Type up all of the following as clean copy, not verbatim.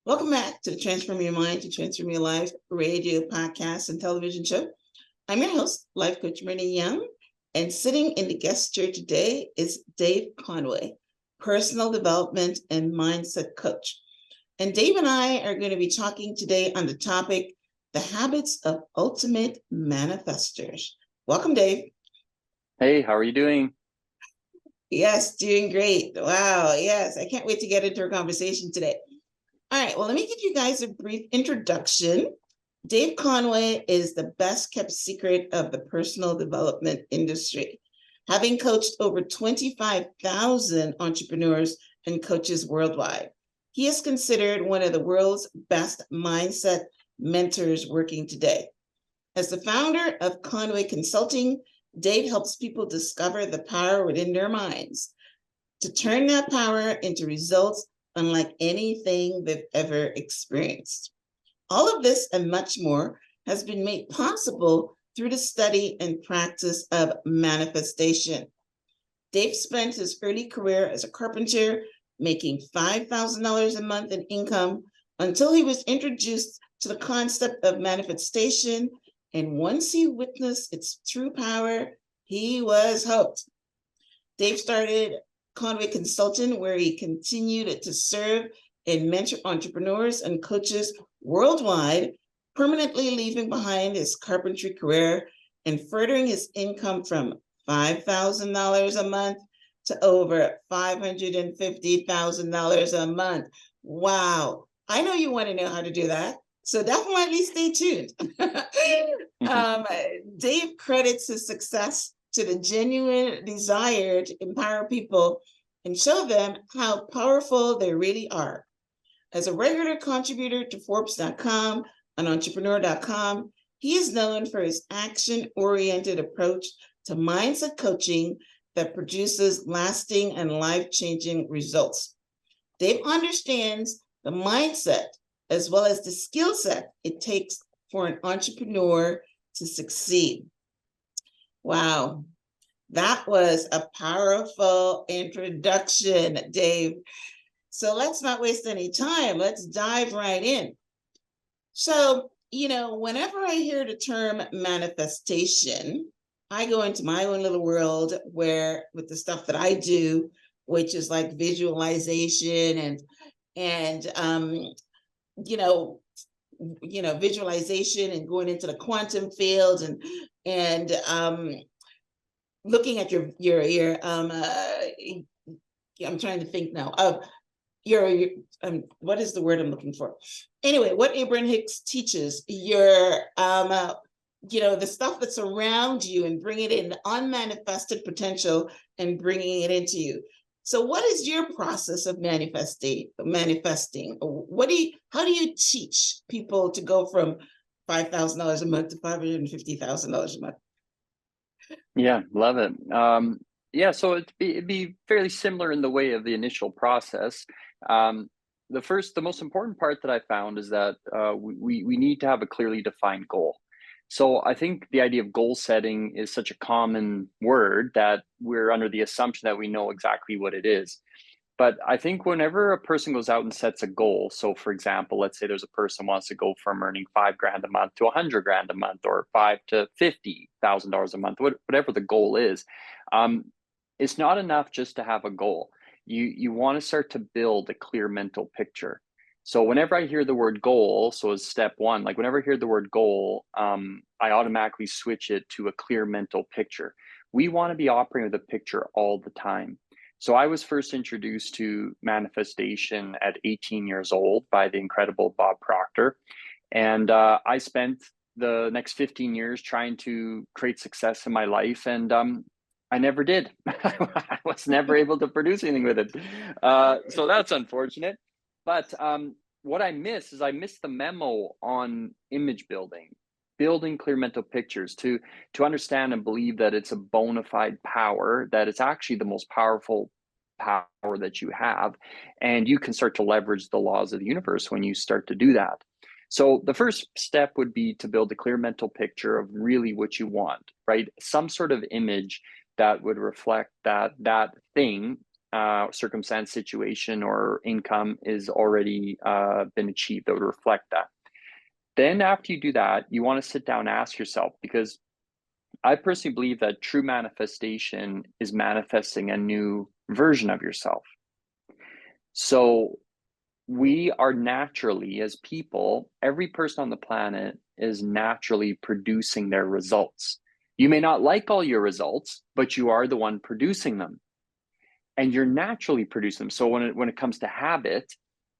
Welcome back to the Transform Your Mind to Transform Your Life radio, podcast, and television show. I'm your host, life coach Myrna Young, and sitting in the guest chair today is Dave Conway, personal development and mindset coach. And Dave and I are going to be talking today on the topic, the habits of ultimate manifestors. Welcome, Dave. Hey, how are you doing? Yes, doing great. Wow. Yes, I can't wait to get into our conversation today. All right, well, let me give you guys a brief introduction. Dave Conway is the best kept secret of the personal development industry, having coached over 25,000 entrepreneurs and coaches worldwide. He is considered one of the world's best mindset mentors working today. As the founder of Conway Consulting, Dave helps people discover the power within their minds to turn that power into results unlike anything they've ever experienced. All of this and much more has been made possible through the study and practice of manifestation. Dave spent his early career as a carpenter, making $5,000 a month in income until he was introduced to the concept of manifestation. And once he witnessed its true power, he was hooked. Dave started Conway Consulting, where he continued to serve and mentor entrepreneurs and coaches worldwide, permanently leaving behind his carpentry career and furthering his income from $5,000 a month to over $550,000 a month. Wow. I know you want to know how to do that. So definitely stay tuned. Dave credits his success to the genuine desire to empower people and show them how powerful they really are. As a regular contributor to Forbes.com and Entrepreneur.com, he is known for his action-oriented approach to mindset coaching that produces lasting and life-changing results. Dave understands the mindset as well as the skill set it takes for an entrepreneur to succeed. Wow, that was a powerful introduction, Dave. So let's not waste any time. Let's dive right in. So, whenever I hear the term manifestation, I go into my own little world where with the stuff that I do, which is like visualization and visualization and going into the quantum field and looking at your I'm trying to think now of your what is the word I'm looking for? Anyway, what Abraham Hicks teaches, your the stuff that's around you and bringing it in unmanifested potential and bringing it into you. So what is your process of manifesting? How do you teach people to go from $5,000 a month to $550,000 a month? Yeah, love it. So it'd be fairly similar in the way of the initial process. The most important part that I found is that we need to have a clearly defined goal. So I think the idea of goal setting is such a common word that we're under the assumption that we know exactly what it is. But I think whenever a person goes out and sets a goal, so for example, let's say there's a person wants to go from earning $5,000 a month to $100,000 a month, or $5,000 to $50,000 a month, whatever the goal is, it's not enough just to have a goal. You want to start to build a clear mental picture. So whenever I hear the word goal, so as step one, like whenever I hear the word goal, I automatically switch it to a clear mental picture. We want to be operating with a picture all the time. So I was first introduced to manifestation at 18 years old by the incredible Bob Proctor. And I spent the next 15 years trying to create success in my life. And I never did. I was never able to produce anything with it. So that's unfortunate. But what I miss the memo on image building clear mental pictures, to understand and believe that it's a bona fide power, that it's actually the most powerful power that you have. And you can start to leverage the laws of the universe when you start to do that. So the first step would be to build a clear mental picture of really what you want, right? Some sort of image that would reflect that thing circumstance, situation, or income is already been achieved that would reflect that. Then after you do that, you want to sit down and ask yourself, because I personally believe that true manifestation is manifesting a new version of yourself. So we are naturally, as people, every person on the planet is naturally producing their results. You may not like all your results, but you are the one producing them. And you're naturally producing them. So when it comes to habit,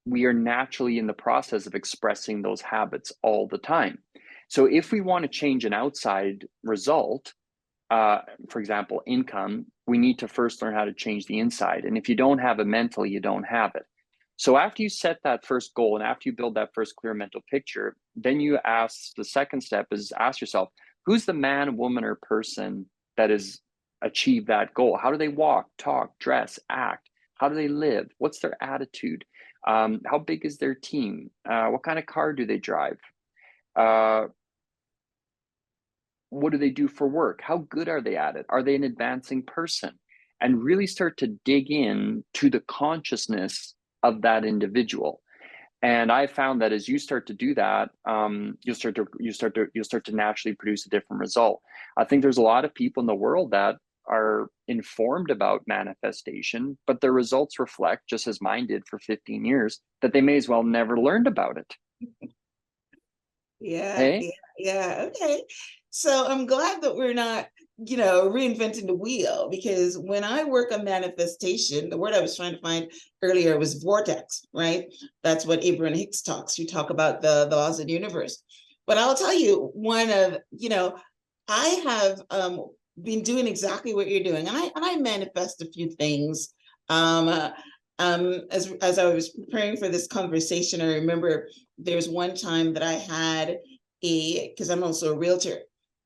we are naturally in the process of expressing those habits all the time. So if we want to change an outside result, for example, income, we need to first learn how to change the inside. And if you don't have it mentally, you don't have it. So after you set that first goal and after you build that first clear mental picture, then you ask, the second step is ask yourself, who's the man, woman, or person that has achieved that goal? How do they walk, talk, dress, act? How do they live? What's their attitude? How big is their team? What kind of car do they drive? What do they do for work? How good are they at it? Are they an advancing person? And really start to dig in to the consciousness of that individual. And I found that as you start to do that, you'll start to naturally produce a different result. I think there's a lot of people in the world that are informed about manifestation, but their results reflect, just as mine did for 15 years, that they may as well never learned about it. Yeah, Hey? yeah. Okay. So I'm glad that we're not, reinventing the wheel, because when I work on manifestation, the word I was trying to find earlier was vortex, right? That's what Abraham Hicks talks. You talk about the laws of the universe. But I'll tell you, I have been doing exactly what you're doing, and I manifest a few things. As I was preparing for this conversation, I remember there was one time that I had because I'm also a realtor,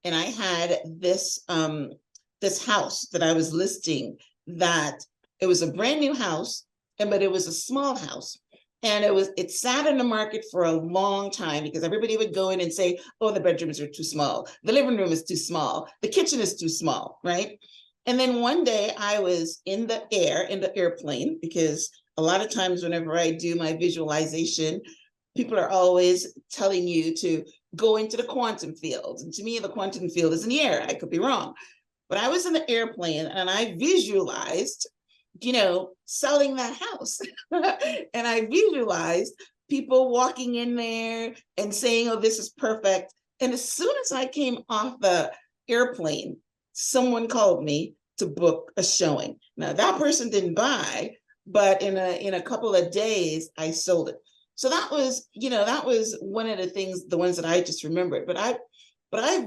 and I had this house that I was listing, that it was a brand new house, but it was a small house. And it sat in the market for a long time because everybody would go in and say, oh, the bedrooms are too small. The living room is too small. The kitchen is too small, right? And then one day I was in the airplane, because a lot of times whenever I do my visualization, people are always telling you to go into the quantum field. And to me, the quantum field is in the air. I could be wrong. But I was in the airplane and I visualized, selling that house. And I visualized people walking in there and saying, oh, this is perfect. And as soon as I came off the airplane, someone called me to book a showing. Now that person didn't buy, but in a couple of days, I sold it. So that was one of the things, the ones that I just remembered. But I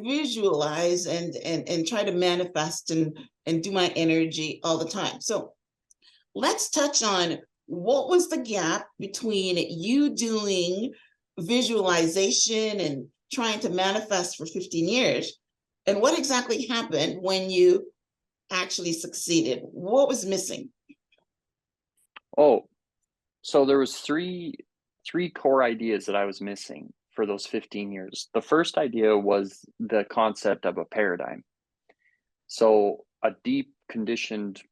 visualize and try to manifest and do my energy all the time. So let's touch on what was the gap between you doing visualization and trying to manifest for 15 years, and what exactly happened when you actually succeeded. What was missing? Oh, so there was three core ideas that I was missing for those 15 years. The first idea was the concept of a paradigm. So a deep conditioned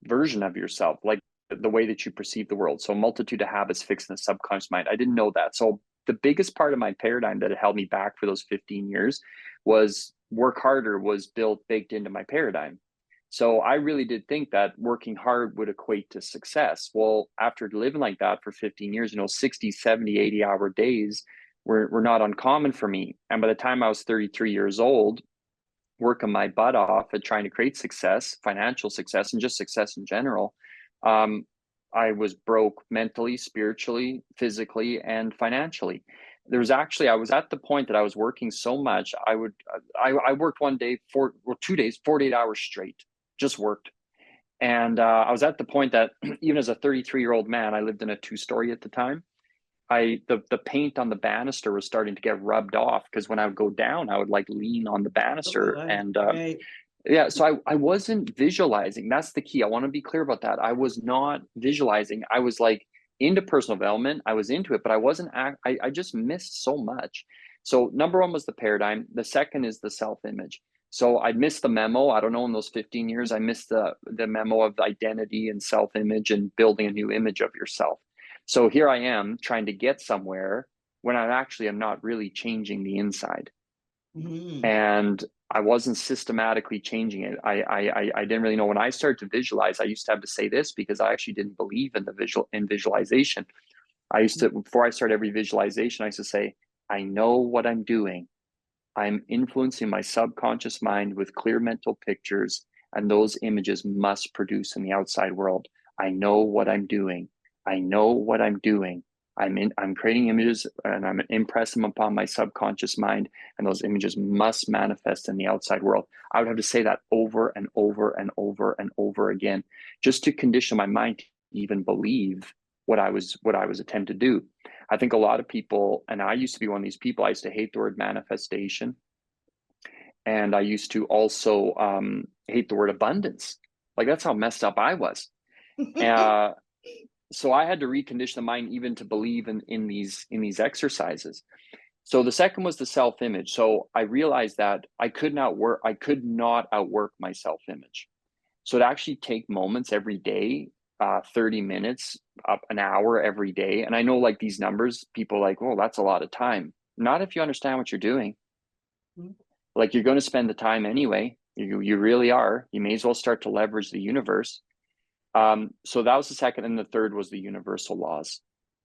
version of yourself, like the way that you perceive the world. So a multitude of habits fixed in the subconscious mind. I didn't know that. So the biggest part of my paradigm that held me back for those 15 years was work harder was baked into my paradigm. So I really did think that working hard would equate to success. Well, after living like that for 15 years, 60, 70, 80-hour days were not uncommon for me. And by the time I was 33 years old, working my butt off at trying to create success, financial success, and just success in general, I was broke mentally, spiritually, physically, and financially. I was at the point that I was working so much. I worked 2 days, 48 hours straight, just worked. And I was at the point that even as a 33-year-old man, I lived in a 2-story at the time. The paint on the banister was starting to get rubbed off, because when I would go down, I would like lean on the banister. Oh, And right. yeah, so I wasn't visualizing. That's the key. I want to be clear about that. I was not visualizing. I was like into personal development. I was into it, but I wasn't, I just missed so much. So number one was the paradigm. The second is the self-image. So I missed the memo. I don't know, in those 15 years, I missed the memo of identity and self-image and building a new image of yourself. So here I am trying to get somewhere when I'm not really changing the inside. Mm-hmm. And I wasn't systematically changing it. I didn't really know. When I started to visualize, I used to have to say this because I actually didn't believe in visualization. I used to, before I start every visualization, I used to say, I know what I'm doing. I'm influencing my subconscious mind with clear mental pictures, and those images must produce in the outside world. I know what I'm doing. I know what I'm doing. I'm creating images and I'm impressing them upon my subconscious mind, and those images must manifest in the outside world. I would have to say that over and over and over and over again, just to condition my mind to even believe what I was attempting to do. I think a lot of people, and I used to be one of these people, I used to hate the word manifestation. And I used to also hate the word abundance. Like, that's how messed up I was. So I had to recondition the mind even to believe in these exercises. So the second was the self-image. So I realized that I could not outwork my self-image. So to actually take moments every day, 30 minutes, up an hour every day. And I know, like, these numbers, people are like, oh, that's a lot of time. Not if you understand what you're doing. Mm-hmm. Like, you're going to spend the time anyway. You really are. You may as well start to leverage the universe. So that was the second. And the third was the universal laws.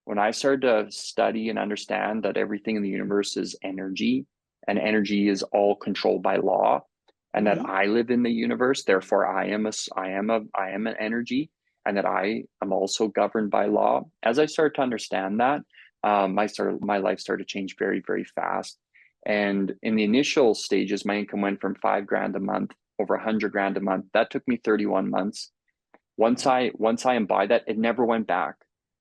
When I started to study and understand that everything in the universe is energy, and energy is all controlled by law, and that I live in the universe, therefore I am an energy, and that I am also governed by law. As I started to understand that, my life started to change very, very fast. And in the initial stages, my income went from $5,000 a month, over $100,000 a month. That took me 31 months. Once I embodied that, it never went back.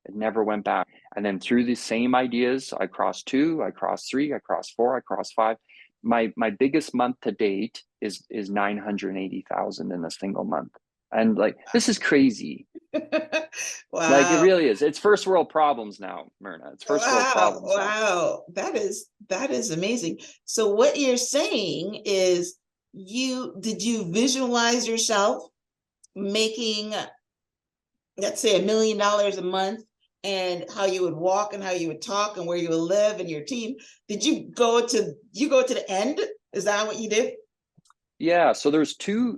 It never went back. And then through the same ideas, I crossed 2, I crossed 3, I crossed 4, I crossed 5. My biggest month to date is 980,000 in a single month. And, like, this is crazy. Wow. Like, it really is. It's first world problems now, Myrna. It's first world problems. Wow. That is amazing. So what you're saying is, did you visualize yourself making, let's say, $1 million a month, and how you would walk and how you would talk and where you would live and your team? Did you go to the end? Is that what you did? Yeah. So there's two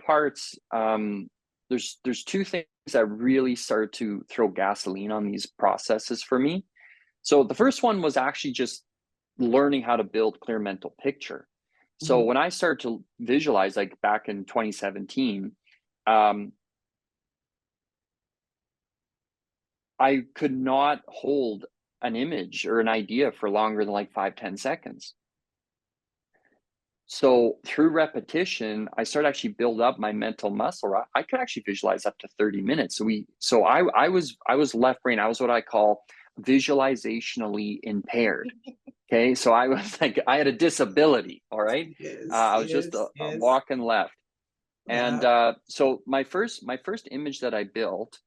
parts. There's two things that really started to throw gasoline on these processes for me. So the first one was actually just learning how to build clear mental picture. So when I started to visualize, like back in 2017, I could not hold an image or an idea for longer than like 5-10 seconds. So through repetition, I started actually build up my mental muscle. I could actually visualize up to 30 minutes. So I was left brain. I was what I call visualizationally impaired. Okay. So I was like, I had a disability. All right. I was just a walking left. And so my first image that I built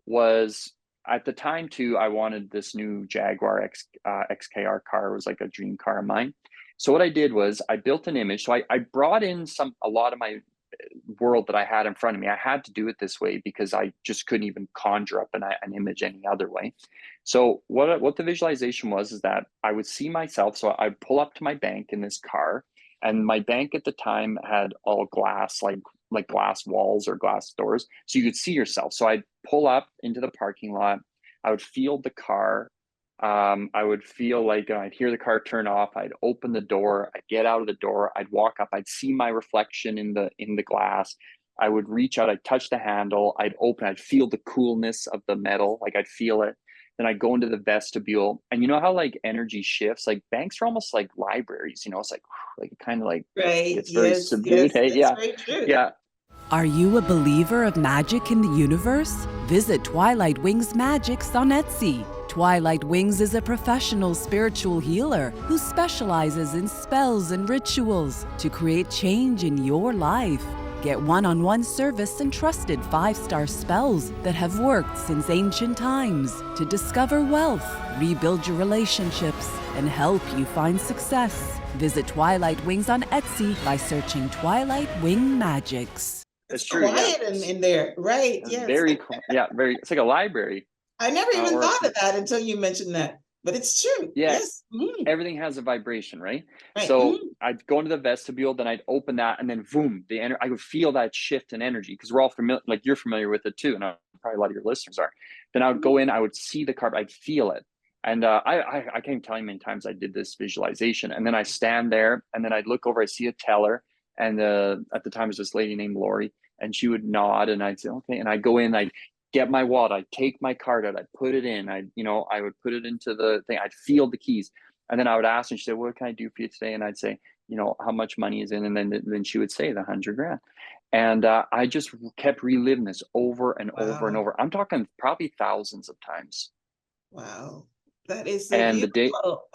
was, at the time too, I wanted this new Jaguar XKR car. It was like a dream car of mine. So what I did was I built an image. So I brought in a lot of my world that I had in front of me. I had to do it this way because I just couldn't even conjure up an image any other way. So what the visualization was is that I would see myself. So I'd pull up to my bank in this car, and my bank at the time had all glass, like glass walls or glass doors, so you could see yourself. So I'd pull up into the parking lot. I would feel the car. I would feel like I'd hear the car turn off. I'd open the door. I'd get out of the door. I'd walk up. I'd see my reflection in the glass. I would reach out. I'd touch the handle. I'd open. I'd feel the coolness of the metal. Like, I'd feel it. Then I'd go into the vestibule. And you know how, like, energy shifts? Like, banks are almost like libraries. You know, it's like kind of like, right. It's very subdued. Hey, yeah, yeah. Are you a believer of magic in the universe? Visit Twilight Wings Magics on Etsy. Twilight Wings is a professional spiritual healer who specializes in spells and rituals to create change in your life. Get one-on-one service and trusted 5-star spells that have worked since ancient times to discover wealth, rebuild your relationships, and help you find success. Visit Twilight Wings on Etsy by searching Twilight Wing Magics. It's It's true. quiet in there, right? Yes. Very, very. It's like a library. I never even or- thought of that until you mentioned that, but it's true. Yeah. Yes. Everything has a vibration, right? Right. So I'd go into the vestibule, then I'd open that, and then boom, I would feel that shift in energy, because we're all familiar, like you're familiar with it too, and probably a lot of your listeners are. Then I would go in, I would see the carpet, I'd feel it. And I can't even tell you how many times I did this visualization. And then I stand there, and then I'd look over, I see a teller, and at the time it was this lady named Lori, and she would nod, and I'd say, okay. And I'd go in, I'd get my wallet, I'd take my card out, I'd put it in, I would put it into the thing, I'd feel the keys. And then I would ask her, and she'd say, what can I do for you today? And I'd say, how much money is in? And then she would say the $100,000. And I just kept reliving this over and over and over. I'm talking probably thousands of times. Wow. That is so And beautiful.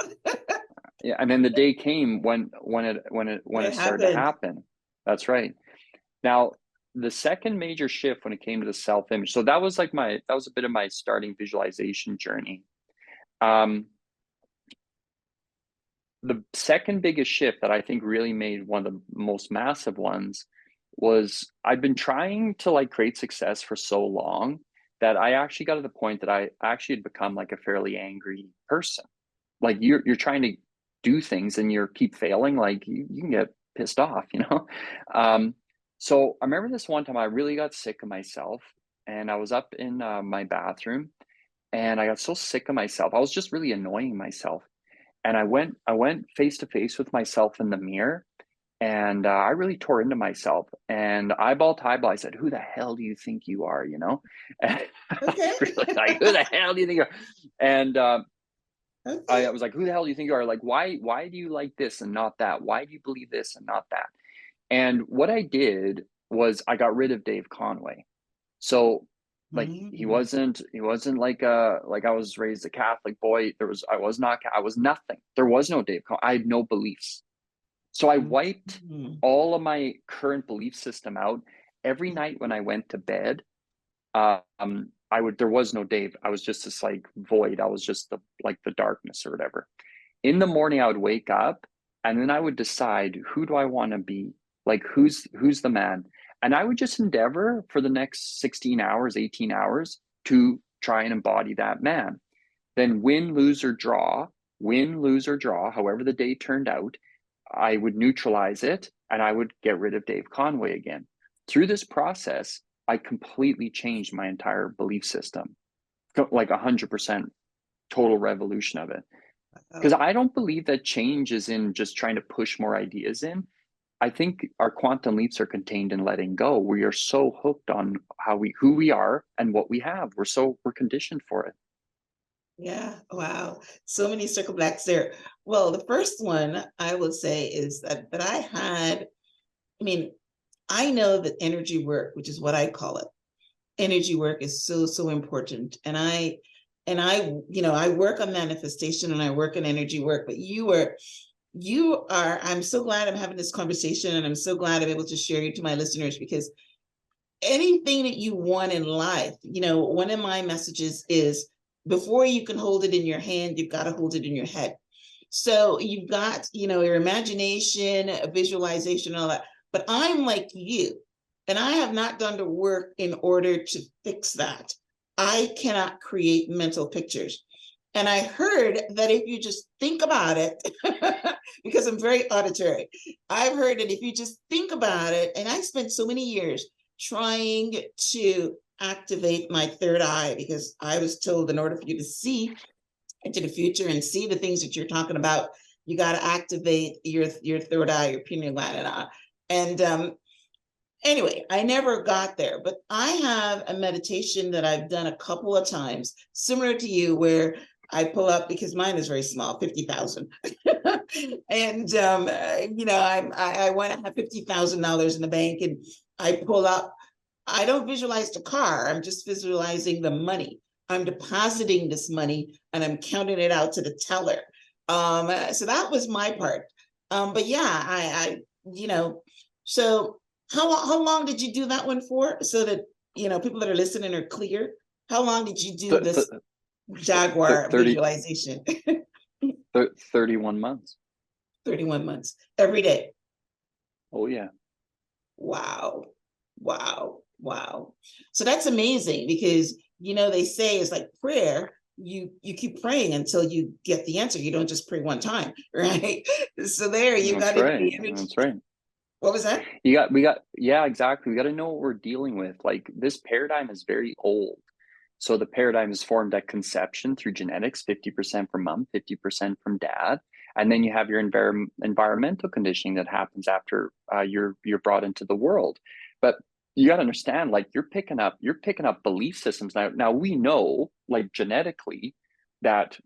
Yeah, and then the day came when it started to happen. That's right. Now, the second major shift when it came to the self-image. So that was a bit of my starting visualization journey. The second biggest shift that I think really made one of the most massive ones was I'd been trying to create success for so long that I actually got to the point that I actually had become a fairly angry person. Like you're trying to do things and you keep failing, you can get pissed off, So I remember this one time I really got sick of myself, and I was up in my bathroom, and I got so sick of myself. I was just really annoying myself. And I went face to face with myself in the mirror, and I really tore into myself, and eyeball to eyeball, I said, who the hell do you think you are? And Okay. I was really who the hell do you think you are? And Okay. I was like, who the hell do you think you are? Why do you like this and not that? Why do you believe this and not that? And what I did was I got rid of Dave Conway. So he wasn't like I was raised a Catholic boy. I was nothing. There was no Dave Conway. I had no beliefs. So I wiped all of my current belief system out. Every night when I went to bed, there was no Dave. I was just this void. I was just the darkness or whatever. In the morning I would wake up, and then I would decide, who do I want to be? Who's the man? And I would just endeavor for the next 16 hours, 18 hours to try and embody that man. Then win, lose, or draw, however the day turned out, I would neutralize it, and I would get rid of Dave Conway again. Through this process, I completely changed my entire belief system, 100% total revolution of it. Because I don't believe that change is in just trying to push more ideas in. I think our quantum leaps are contained in letting go. We are so hooked on who we are and what we have. We're conditioned for it. Yeah. Wow. So many circle backs there. Well, the first one I will say is that I had, I know that energy work, which is what I call it, energy work is so important. And I work on manifestation and I work on energy work, but I'm so glad I'm having this conversation, and I'm so glad I'm able to share you to my listeners, because anything that you want in life, one of my messages is, before you can hold it in your hand, you've got to hold it in your head. So you've got, your imagination, visualization, all that. But I'm like you, and I have not done the work in order to fix that. I cannot create mental pictures. And I heard that if you just think about it, because I'm very auditory, I've heard that if you just think about it, and I spent so many years trying to activate my third eye, because I was told in order for you to see into the future and see the things that you're talking about, you got to activate your third eye, your pineal gland. And anyway, I never got there, but I have a meditation that I've done a couple of times, similar to you, where I pull up, because mine is very small, 50,000. And, I want to have $50,000 in the bank, and I pull up. I don't visualize the car. I'm just visualizing the money. I'm depositing this money and I'm counting it out to the teller. So that was my part. But yeah, so how long did you do that one for? So that, people that are listening are clear. How long did you do this Jaguar visualization? 31 months. 31 months, every day. Oh, yeah. Wow. Wow. Wow. So that's amazing because, they say it's like prayer. You keep praying until you get the answer. You don't just pray one time, right? So there you That's got it. right. That's right. What was that? Yeah, exactly. We got to know what we're dealing with. Like, this paradigm is very old. So the paradigm is formed at conception through genetics, 50% from mom, 50% from dad. And then you have your environmental conditioning that happens after you're brought into the world. But you got to understand, like, you're picking up belief systems now. Now we know, like, genetically, that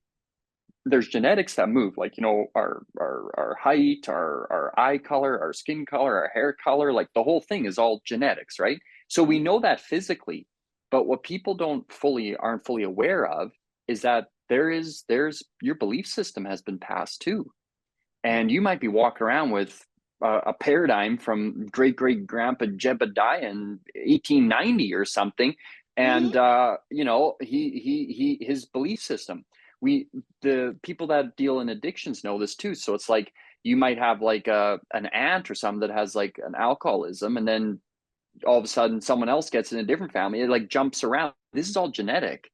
there's genetics that move, like, our height, our eye color, our skin color, our hair color, like the whole thing is all genetics, right? So we know that physically, but what people aren't fully aware of is that there's your belief system has been passed too. And you might be walking around with a paradigm from great grandpa Jebediah in 1890 or something, and his belief system. The people that deal in addictions know this too. So it's like you might have like an aunt or something that has like an alcoholism, and then all of a sudden someone else gets in a different family. It like jumps around. This is all genetic.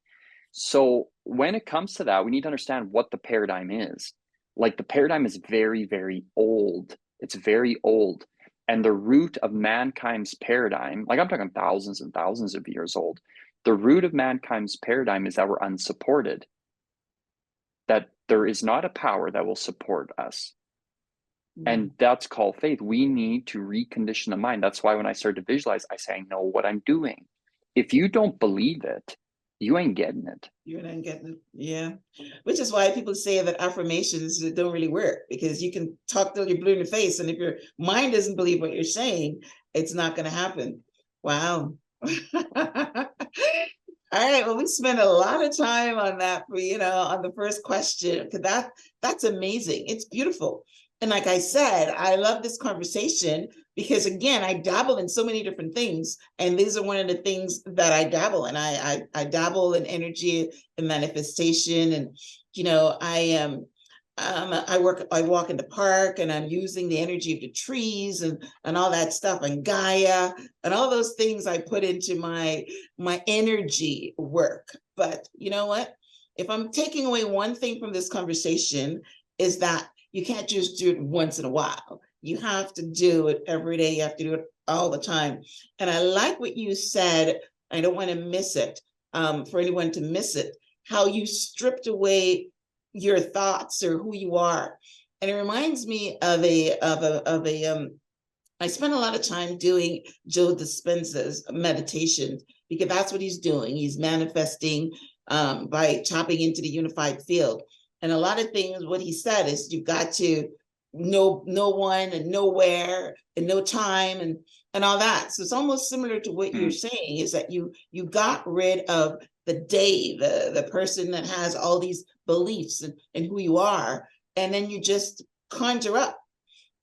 So when it comes to that, we need to understand what the paradigm is. Like, the paradigm is very, very old. It's very old. And the root of mankind's paradigm, like, I'm talking thousands and thousands of years old. The root of mankind's paradigm is that we're unsupported, that there is not a power that will support us. And that's called faith. We need to recondition the mind. That's why when I start to visualize, I say, I know what I'm doing. If you don't believe it, you ain't getting it. You're not getting it. Yeah. Which is why people say that affirmations don't really work, because you can talk till you're blue in the face. And if your mind doesn't believe what you're saying, it's not going to happen. Wow. All right. Well, we spent a lot of time on that for, on the first question, because that's amazing. It's beautiful. And like I said, I love this conversation because, again, I dabble in so many different things. And these are one of the things that I dabble in. I dabble in energy and manifestation. And, I walk in the park and I'm using the energy of the trees and all that stuff, and Gaia and all those things I put into my energy work. But you know what? If I'm taking away one thing from this conversation, is that you can't just do it once in a while. You have to do it every day. You have to do it all the time. And I like what you said. I don't want to miss it, for anyone to miss it, how you stripped away your thoughts or who you are. And it reminds me of I spent a lot of time doing Joe Dispenza's meditation, because that's what he's doing. He's manifesting by tapping into the unified field. And a lot of things, what he said is, you've got to know no one and nowhere and no time and all that. So it's almost similar to what you're saying, is that you got rid of the Dave, the person that has all these beliefs and who you are. And then you just conjure up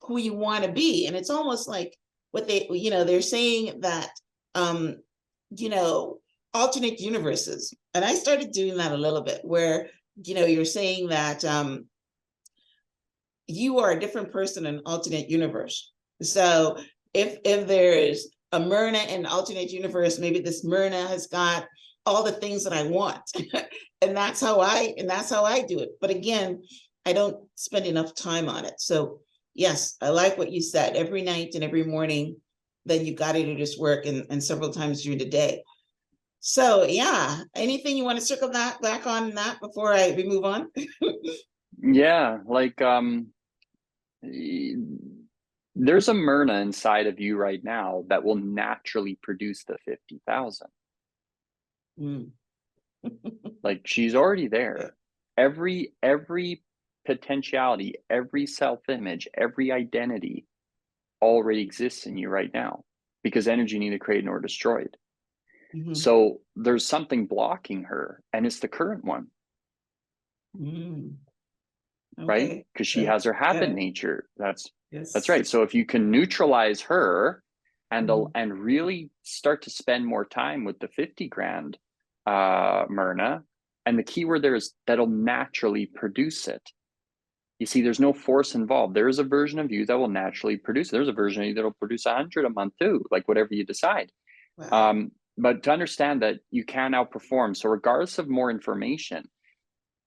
who you want to be. And it's almost like what they're saying that, alternate universes. And I started doing that a little bit, where, you're saying that you are a different person in an alternate universe. So if there is a Myrna in an alternate universe, maybe this Myrna has got all the things that I want. and that's how I do it. But again, I don't spend enough time on it. So yes, I like what you said. Every night and every morning, then you got to do this work, and several times during the day. So yeah, anything you want to circle back on that before we move on? Yeah, like there's a Myrna inside of you right now that will naturally produce the 50,000. Like, she's already there. Every potentiality, every self-image, every identity already exists in you right now, because energy neither created nor destroyed. So there's something blocking her, and it's the current one. Right? Because she has her habit nature. That's right. So if you can neutralize her and really start to spend more time with the 50 grand Myrna, and the key word there is that'll naturally produce it. You see, there's no force involved. There is a version of you that will naturally produce. There's a version of you that'll produce 100 a month too, like whatever you decide. Wow. But to understand that you can outperform. So regardless of more information,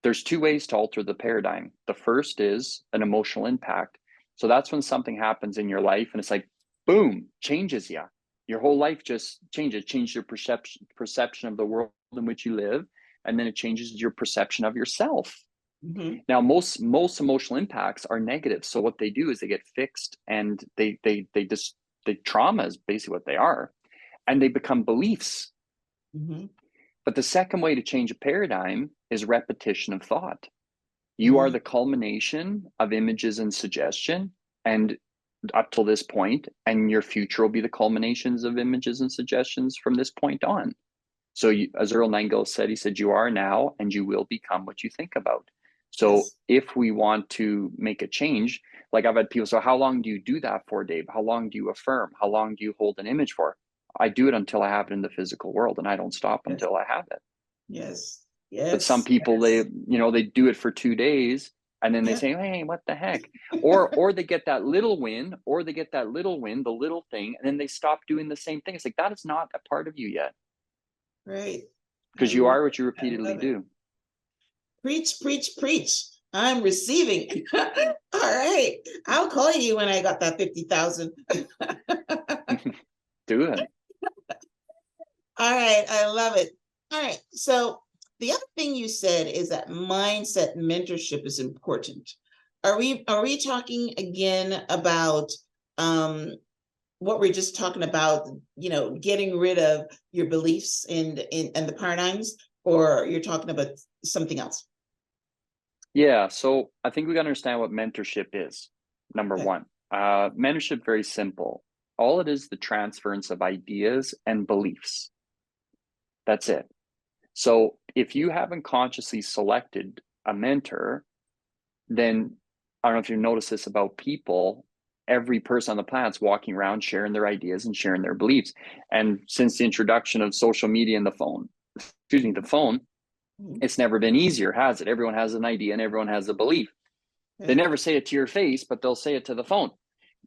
there's two ways to alter the paradigm. The first is an emotional impact. So that's when something happens in your life and it's like, boom, changes you. Your whole life just changes, changes your perception of the world in which you live. And then it changes your perception of yourself. Mhm. Now, most emotional impacts are negative. So what they do is they get fixed, and they trauma is basically what they are, and they become beliefs. Mhm. But the second way to change a paradigm is repetition of thought. You are Mhm. the culmination of images and suggestion, and up till this point, and your future will be the culminations of images and suggestions from this point on. So as Earl Nightingale said, he said, you are now and you will become what you think about. So Yes. if we want to make a change, like I've had people, so how long do you do that for, Dave? How long do you affirm? How long do you hold an image for? I do it until I have it in the physical world, and I don't stop Yes. until I have it. Yes. But some Yes. people, Yes. they do it for 2 days and then they Yeah. say, hey, what the heck? Or they get that little win, the little thing, and then they stop doing the same thing. It's like, that is not a part of you yet, Right. because I you love are what you it. I repeatedly love it. do. Preach, preach, preach. I'm receiving. All right. I'll call you when I got that 50,000. Do it. All right. I love it. All right. So the other thing you said is that mindset mentorship is important. Are we talking again about what we're just talking about, getting rid of your beliefs and the paradigms, or you're talking about something else? Yeah. So I think we got to understand what mentorship is. Number Okay. one, mentorship, very simple. All it is, the transference of ideas and beliefs. That's it. So if you haven't consciously selected a mentor, then I don't know if you've noticed this about people. Every person on the planet's walking around sharing their ideas and sharing their beliefs. And since the introduction of social media and the phone, Mhm. it's never been easier, has it? Everyone has an idea and everyone has a belief. They Okay. never say it to your face, but they'll say it to the phone.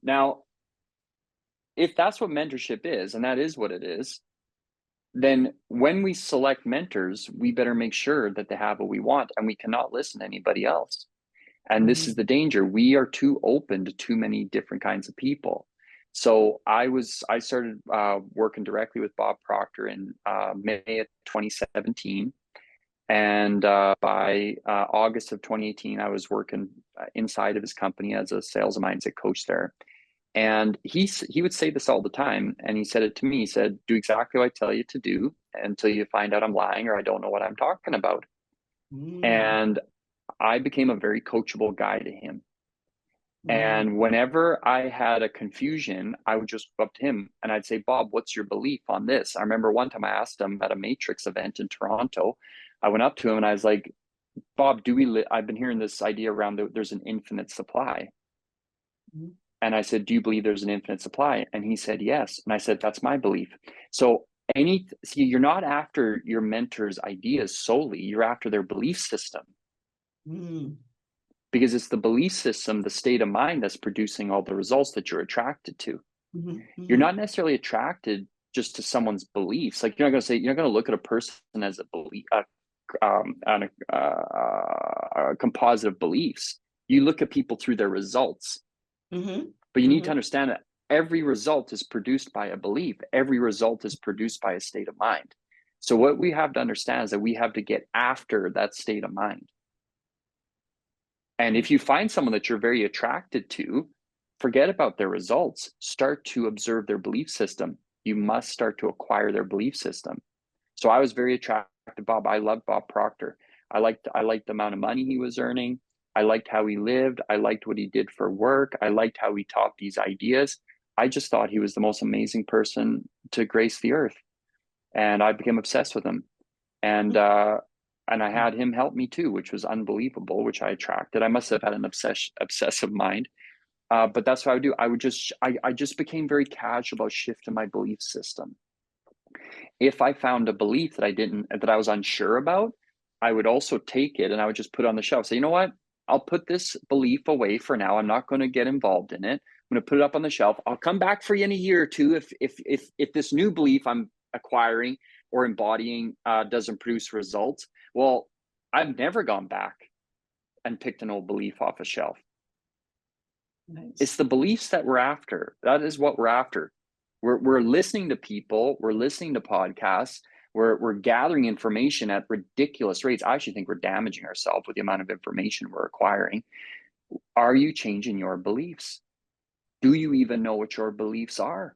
Now, if that's what mentorship is, and that is what it is, then when we select mentors, we better make sure that they have what we want, and we cannot listen to anybody else. And this is the danger. We are too open to too many different kinds of people. So I started working directly with Bob Proctor in May of 2017. And by August of 2018, I was working inside of his company as a sales and mindset coach there. And he would say this all the time. And he said it to me. He said, do exactly what I tell you to do until you find out I'm lying or I don't know what I'm talking about. And I became a very coachable guy to him. And whenever I had a confusion, I would just go up to him and I'd say, Bob, what's your belief on this? I remember one time I asked him at a Matrix event in Toronto. I went up to him and I was like, Bob, I've been hearing this idea around there's an infinite supply. And I said, do you believe there's an infinite supply? And he said, yes. And I said, that's my belief. So you're not after your mentor's ideas solely, you're after their belief system. Because it's the belief system, the state of mind, that's producing all the results that you're attracted to. You're not necessarily attracted just to someone's beliefs. Like, you're not going to look at a person as a belief, on a composite of beliefs. You look at people through their results. But you need to understand that every result is produced by a belief. Every result is produced by a state of mind. So what we have to understand is that we have to get after that state of mind. And if you find someone that you're very attracted to, forget about their results. Start to observe their belief system. You must start to acquire their belief system. So I was very attracted to Bob. I loved Bob Proctor. I liked the amount of money he was earning. I liked how he lived. I liked what he did for work. I liked how he taught these ideas. I just thought he was the most amazing person to grace the earth. And I became obsessed with him. And I had him help me too, which was unbelievable, which I attracted. I must have had an obsessive mind. But that's what I would do. I just became very casual about shifting my belief system. If I found a belief that I was unsure about, I would also take it and I would just put it on the shelf. Say, you know what? I'll put this belief away for now. I'm not going to get involved in it. I'm going to put it up on the shelf. I'll come back for you in a year or two if this new belief I'm acquiring or embodying doesn't produce results. Well, I've never gone back and picked an old belief off a shelf. Nice. It's the beliefs that we're after. That is what we're after. We're listening to people. We're listening to podcasts. We're gathering information at ridiculous rates. I actually think we're damaging ourselves with the amount of information we're acquiring. Are you changing your beliefs? Do you even know what your beliefs are?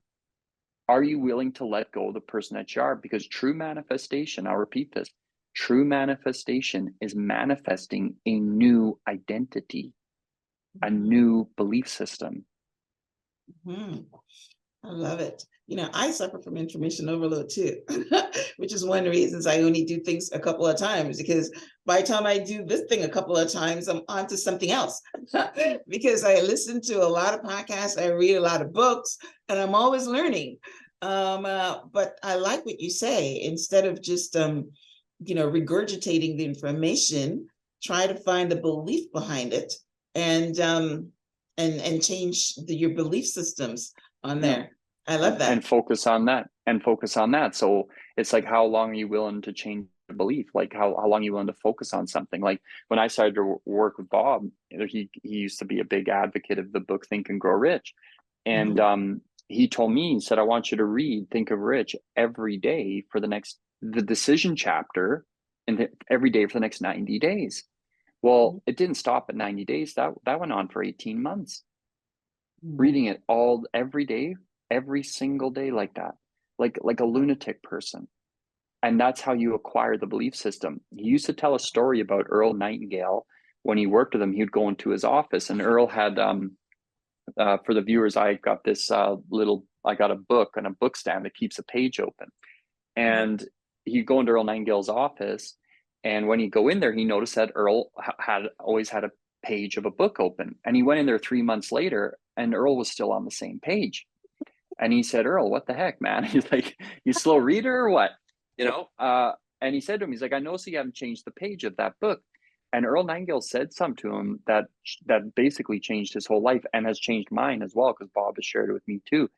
Are you willing to let go of the person that you are? Because true manifestation, I'll repeat this, true manifestation is manifesting a new identity, a new belief system. Mm-hmm. I love it. I suffer from information overload too, which is one of the reasons I only do things a couple of times, because by the time I do this thing a couple of times, I'm on to something else because I listen to a lot of podcasts, I read a lot of books, and I'm always learning. But I like what you say. Instead of just, regurgitating the information, try to find the belief behind it and change your belief systems on there. Yeah. I love that. And focus on that. So it's like, how long are you willing to change the belief? Like how long are you willing to focus on something? Like when I started to work with Bob, he used to be a big advocate of the book Think and Grow Rich. And he told me, he said, I want you to read Think of Rich every day for the decision chapter, and every day for the next 90 days. Well, it didn't stop at 90 days. That went on for 18 months. Reading it every day, every single day, like that, like a lunatic person. And that's how you acquire the belief system. He used to tell a story about Earl Nightingale. When he worked with him, he'd go into his office, and Earl had, for the viewers, I got this I got a book and a book stand that keeps a page open. And he'd go into Earl Nightingale's office, and when he'd go in there, he noticed that Earl always had a page of a book open. And he went in there 3 months later, and Earl was still on the same page. And he said, Earl, what the heck, man? He's like, you slow reader or what? And he said to him, he's like, I noticed you haven't changed the page of that book. And Earl Nightingale said something to him that basically changed his whole life, and has changed mine as well, because Bob has shared it with me too.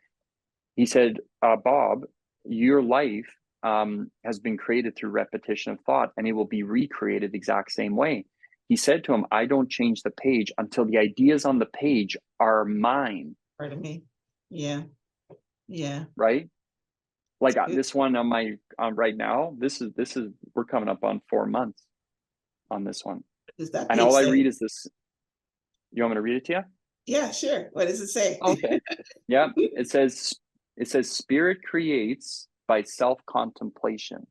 He said, Bob, your life has been created through repetition of thought, and it will be recreated the exact same way. He said to him, I don't change the page until the ideas on the page are mine. Pardon me. Yeah. Yeah. Right. Like this one on right now, this is we're coming up on 4 months on this one. And all I read is this. You want me to read it to you? Yeah, sure. What does it say? Okay. Yeah. It says spirit creates by self-contemplation.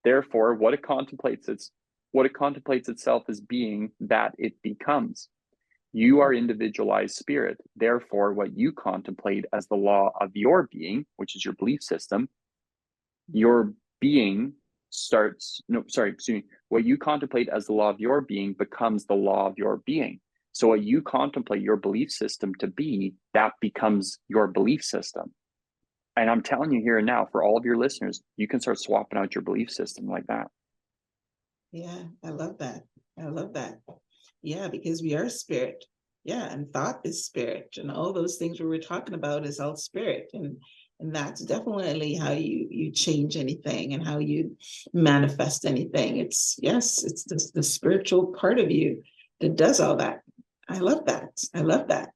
Therefore, what it contemplates itself as being, that it becomes. You are individualized spirit. Therefore, what you contemplate as the law of your being, which is your belief system, your being what you contemplate as the law of your being becomes the law of your being. So what you contemplate your belief system to be, that becomes your belief system. And I'm telling you here and now, for all of your listeners, you can start swapping out your belief system like that. Yeah, I love that. Yeah, because we are spirit. Yeah, and thought is spirit, and all those things we were talking about is all spirit, and that's definitely how you change anything and how you manifest anything. It's the spiritual part of you that does all that. I love that.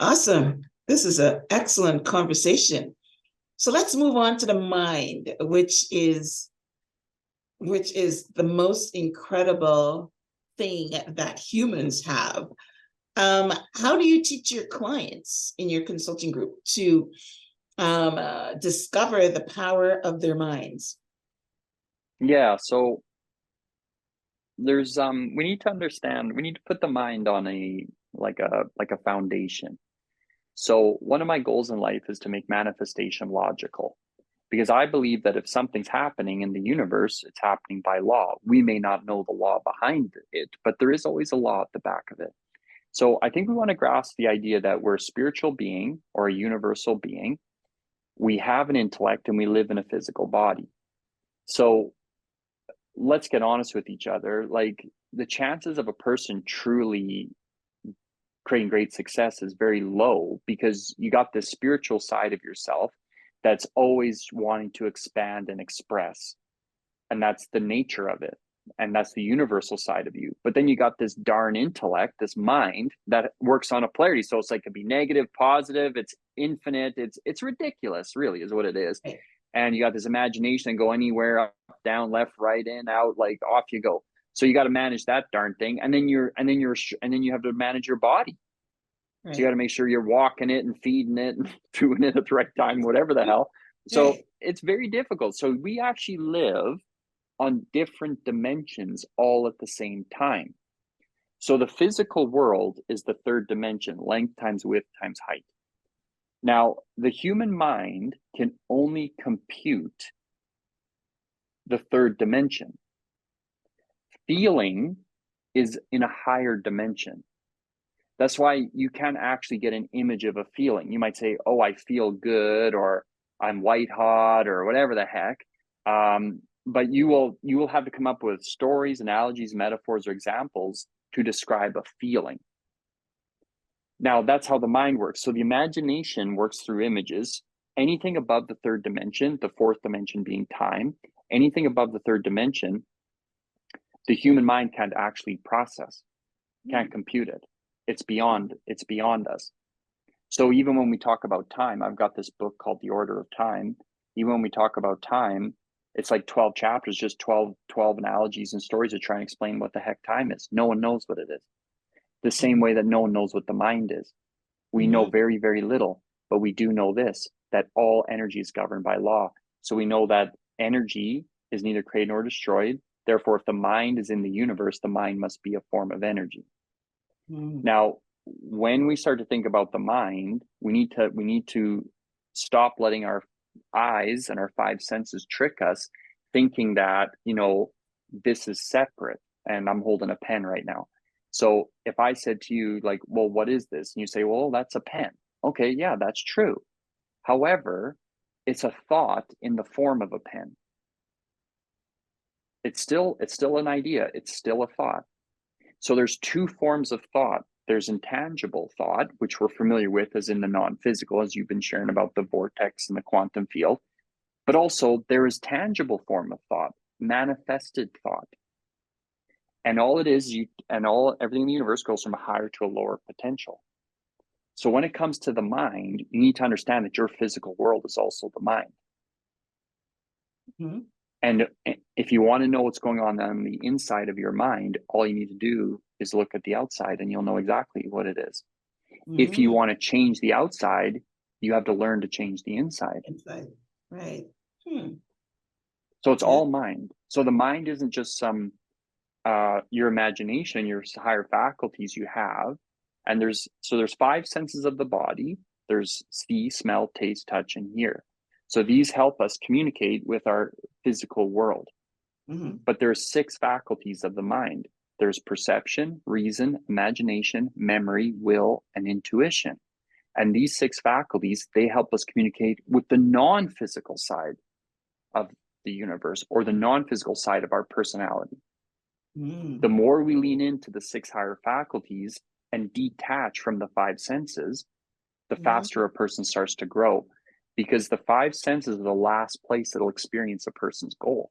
Awesome. This is an excellent conversation. So let's move on to the mind, which is the most incredible thing that humans have. How do you teach your clients in your consulting group to discover the power of their minds? Yeah, so there's we need to put the mind on a foundation. So one of my goals in life is to make manifestation logical, because I believe that if something's happening in the universe, it's happening by law. We may not know the law behind it, but there is always a law at the back of it. So I think we want to grasp the idea that we're a spiritual being or a universal being. We have an intellect and we live in a physical body. So let's get honest with each other. Like, the chances of a person truly creating great success is very low, because you got this spiritual side of yourself that's always wanting to expand and express. And that's the nature of it. And that's the universal side of you. But then you got this darn intellect, this mind that works on a polarity. So it's like, it could be negative, positive, it's infinite, it's ridiculous, really, is what it is. Right. And you got this imagination and go anywhere, up, down, left, right, in, out, like off you go. So you got to manage that darn thing. And then you have to manage your body. Right. So you got to make sure you're walking it and feeding it and doing it at the right time, whatever the hell. So Right. it's very difficult. So we actually live on different dimensions all at the same time. So the physical world is the third dimension, length times width times height. Now, the human mind can only compute the third dimension. Feeling is in a higher dimension. That's why you can't actually get an image of a feeling. You might say, oh, I feel good, or I'm white hot, or whatever the heck. But you will have to come up with stories, analogies, metaphors, or examples to describe a feeling. Now, that's how the mind works. So the imagination works through images. Anything above the third dimension, the fourth dimension being time, anything above the third dimension, the human mind can't actually process, can't compute it. It's beyond us. So even when we talk about time, I've got this book called The Order of Time. Even when we talk about time, it's like 12 chapters, just 12 analogies and stories to try and explain what the heck time is. No one knows what it is. The same way that no one knows what the mind is. We know very, very little, but we do know this, that all energy is governed by law. So we know that energy is neither created nor destroyed. Therefore, if the mind is in the universe, the mind must be a form of energy. Now, when we start to think about the mind, we need to stop letting our eyes and our five senses trick us, thinking that, this is separate. And I'm holding a pen right now. So if I said to you, like, well, what is this? And you say, well, that's a pen. Okay, yeah, that's true. However, it's a thought in the form of a pen. It's still an idea. It's still a thought. So there's two forms of thought. There's intangible thought, which we're familiar with as in the non-physical, as you've been sharing about the vortex and the quantum field. But also there is tangible form of thought, manifested thought. And all it is, everything in the universe goes from a higher to a lower potential. So when it comes to the mind, you need to understand that your physical world is also the mind. And if you want to know what's going on the inside of your mind, all you need to do is look at the outside and you'll know exactly what it is. If you want to change the outside, you have to learn to change the inside. Right. So it's all mind. So the mind isn't just some your imagination, your higher faculties you have. And there's five senses of the body. There's see, smell, taste, touch, and hear. So these help us communicate with our physical world. But there's six faculties of the mind. There's perception, reason, imagination, memory, will, and intuition. And these six faculties, they help us communicate with the non-physical side of the universe, or the non-physical side of our personality. The more we lean into the six higher faculties and detach from the five senses, the faster a person starts to grow, because the five senses are the last place that'll experience a person's goal.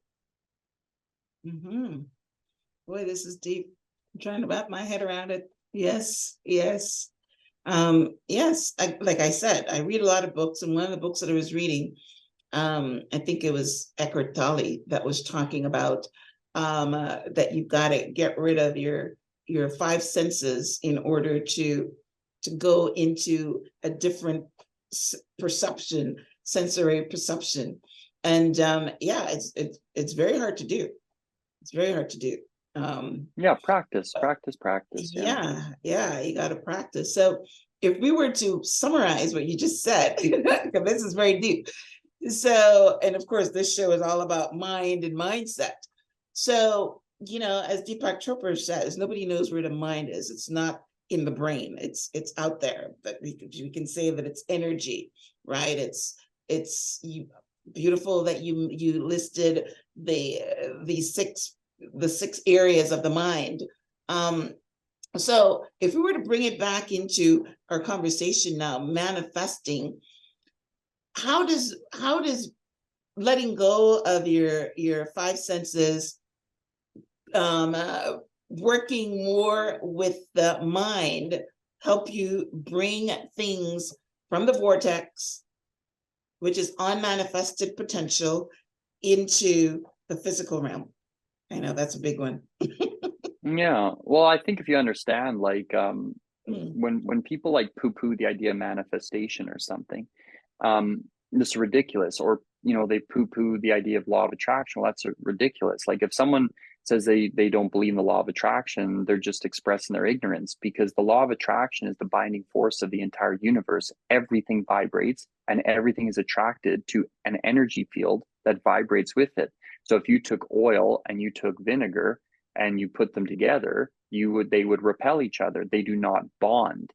Boy, this is deep. I'm trying to wrap my head around it. Yes. Yes. Like I said, I read a lot of books, and one of the books that I was reading, I think it was Eckhart Tolle that was talking about that you've got to get rid of your five senses in order to go into a different perception, sensory perception. And it's very hard to do. It's very hard to do. Practice. Yeah, you got to practice. So if we were to summarize what you just said, because this is very deep. So, and of course, this show is all about mind and mindset. So, as Deepak Chopra says, nobody knows where the mind is. It's not in the brain. It's out there. But we can say that it's energy, right? It's beautiful that you listed the six areas of the mind. So if we were to bring it back into our conversation now, manifesting, how does letting go of your five senses, working more with the mind, help you bring things from the vortex, which is unmanifested potential, into the physical realm? I know that's a big one. Yeah. Well, I think if you understand, like, when people like poo-poo the idea of manifestation or something, this is ridiculous, or they poo-poo the idea of law of attraction. Well, that's ridiculous. Like, if someone says they don't believe in the law of attraction, they're just expressing their ignorance, because the law of attraction is the binding force of the entire universe. Everything vibrates, and everything is attracted to an energy field that vibrates with it. So if you took oil and you took vinegar and you put them together, they would repel each other. They do not bond.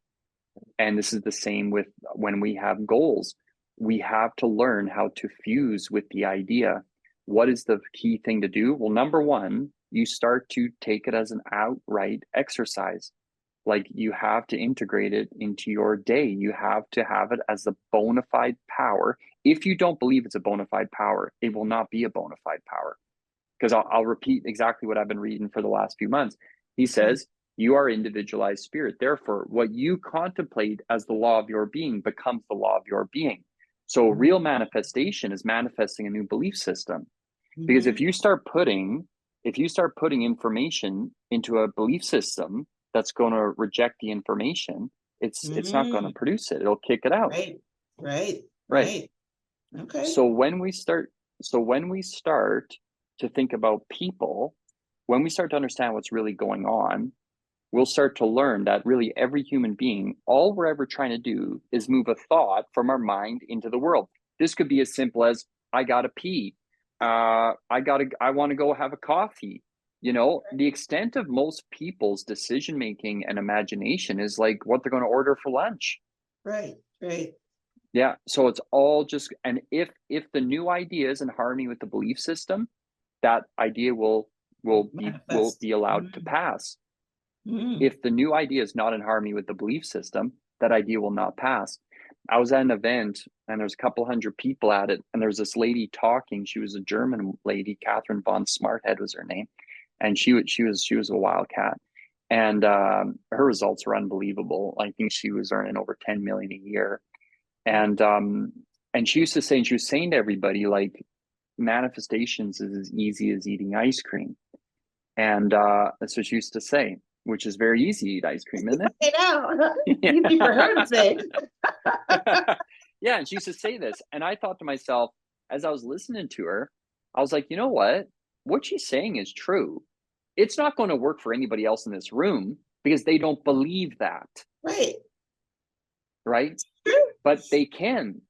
And this is the same with when we have goals. We have to learn how to fuse with the idea. What is the key thing to do? Well, number one, you start to take it as an outright exercise. Like, you have to integrate it into your day. You have to have it as a bona fide power. If you don't believe it's a bona fide power, it will not be a bona fide power. Because I'll repeat exactly what I've been reading for the last few months. He says, you are individualized spirit. Therefore, what you contemplate as the law of your being becomes the law of your being. So real manifestation is manifesting a new belief system. Because if you start putting information into a belief system that's going to reject the information, it's not going to produce it. It'll kick it out. Right. Okay. So when we start to think about people, when we start to understand what's really going on, we'll start to learn that really every human being, all we're ever trying to do is move a thought from our mind into the world. This could be as simple as, I gotta pee. I want to go have a coffee. The extent of most people's decision making and imagination is like what they're going to order for lunch. Right. Yeah. So it's all just, and if the new idea is in harmony with the belief system, that idea will be allowed to pass. If the new idea is not in harmony with the belief system, that idea will not pass. I was at an event and there's a couple hundred people at it, and there's this lady talking. She was a German lady, Catherine von Smarthead was her name, and she was a wildcat, and her results were unbelievable. I think she was earning over 10 million a year, and she used to say, and she was saying to everybody, like, manifestations is as easy as eating ice cream, and that's what she used to say. Which is very easy to eat ice cream, isn't it? I know. Easy for her to say. Yeah, and she used to say this. And I thought to myself, as I was listening to her, I was like, you know what? What she's saying is true. It's not going to work for anybody else in this room because they don't believe that. Right? But they can.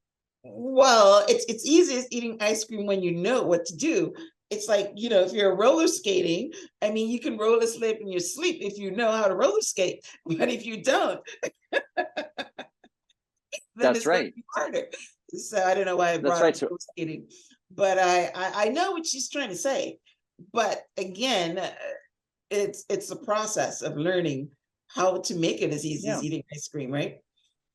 Well, it's easy as eating ice cream when you know what to do. It's like, if you're roller skating, I mean, you can roller skate in your sleep if you know how to roller skate. But if you don't, then that's right. Harder. So I don't know why I brought up roller skating, but I know what she's trying to say. But again, it's a process of learning how to make it as easy as eating ice cream, right?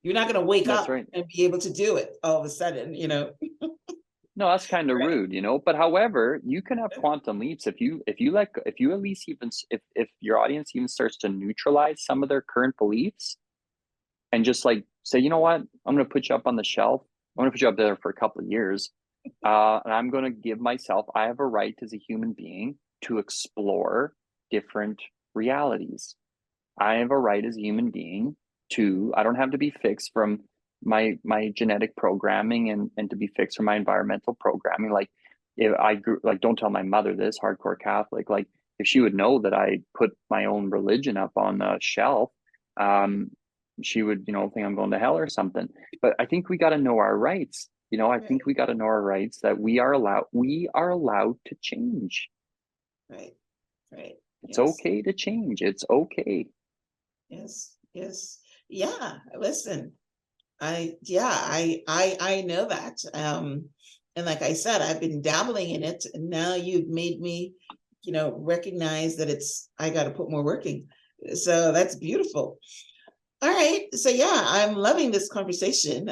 You're not going to wake up and be able to do it all of a sudden, No, that's kind of rude, but however, you can have quantum leaps if your audience even starts to neutralize some of their current beliefs and just like say, you know what, I'm going to put you up on the shelf. I'm going to put you up there for a couple of years. And I'm going to give myself, I have a right as a human being to explore different realities. I have a right as a human being I don't have to be fixed from my genetic programming and to be fixed from my environmental programming. Like, if I grew, like, don't tell my mother this, hardcore Catholic, like, if she would know that I put my own religion up on the shelf, she would, think I'm going to hell or something. But I think we got to know our rights. I think we got to know our rights, that we are allowed to change. Right. It's okay to change. It's okay. Yes. Yeah. Listen, I know that. And like I said, I've been dabbling in it, and now you've made me, recognize that I got to put more work in. So that's beautiful. All right. So yeah, I'm loving this conversation.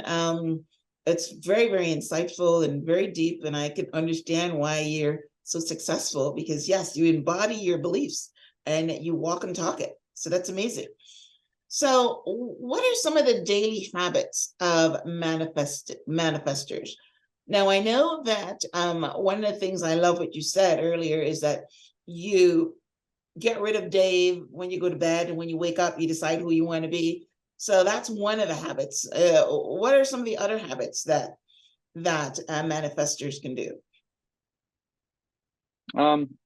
It's very, very insightful and very deep, and I can understand why you're so successful, because yes, you embody your beliefs and you walk and talk it. So that's amazing. So what are some of the daily habits of manifestors? Now, I know that one of the things, I love what you said earlier, is that you get rid of Dave when you go to bed, and when you wake up, you decide who you want to be. So that's one of the habits. What are some of the other habits that manifestors can do?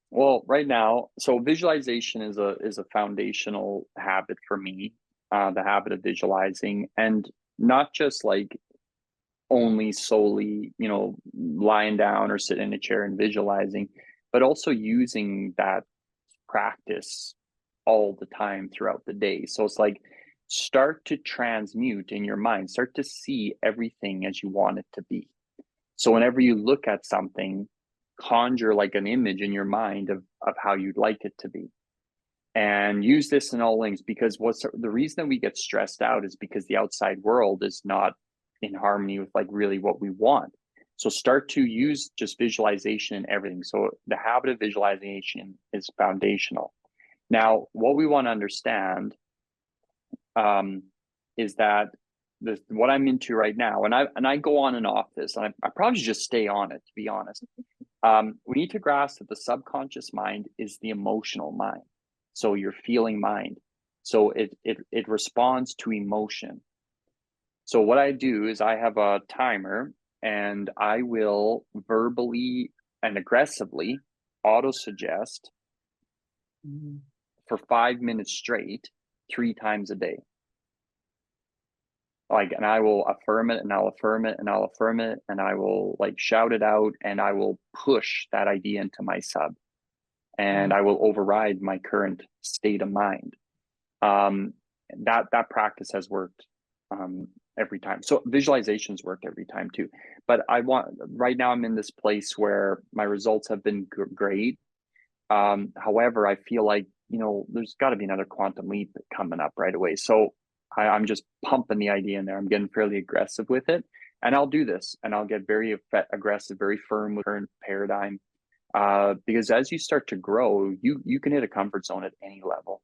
Well, right now, so visualization is a foundational habit for me. The habit of visualizing, and not just like only solely, lying down or sitting in a chair and visualizing, but also using that practice all the time throughout the day. So it's like, start to transmute in your mind, start to see everything as you want it to be. So whenever you look at something, conjure like an image in your mind of how you'd like it to be. And use this in all things, because what's the reason that we get stressed out is because the outside world is not in harmony with like really what we want. So start to use just visualization in everything. So the habit of visualization is foundational. Now, what we want to understand is that what I'm into right now, and I go on and off this, and I probably just stay on it, to be honest. We need to grasp that the subconscious mind is the emotional mind. So your feeling mind. So it responds to emotion. So what I do is I have a timer, and I will verbally and aggressively auto-suggest for 5 minutes straight, 3 times a day. And I will affirm it, and I'll affirm it, and I'll affirm it, and I will shout it out, and I will push that idea into my sub, and I will override my current state of mind. That practice has worked every time. So visualizations work every time too. But right now I'm in this place where my results have been great. However, I feel like, there's got to be another quantum leap coming up right away. So I'm just pumping the idea in there. I'm getting fairly aggressive with it, and I'll do this, and I'll get very aggressive, very firm with current paradigm. Because as you start to grow, you can hit a comfort zone at any level.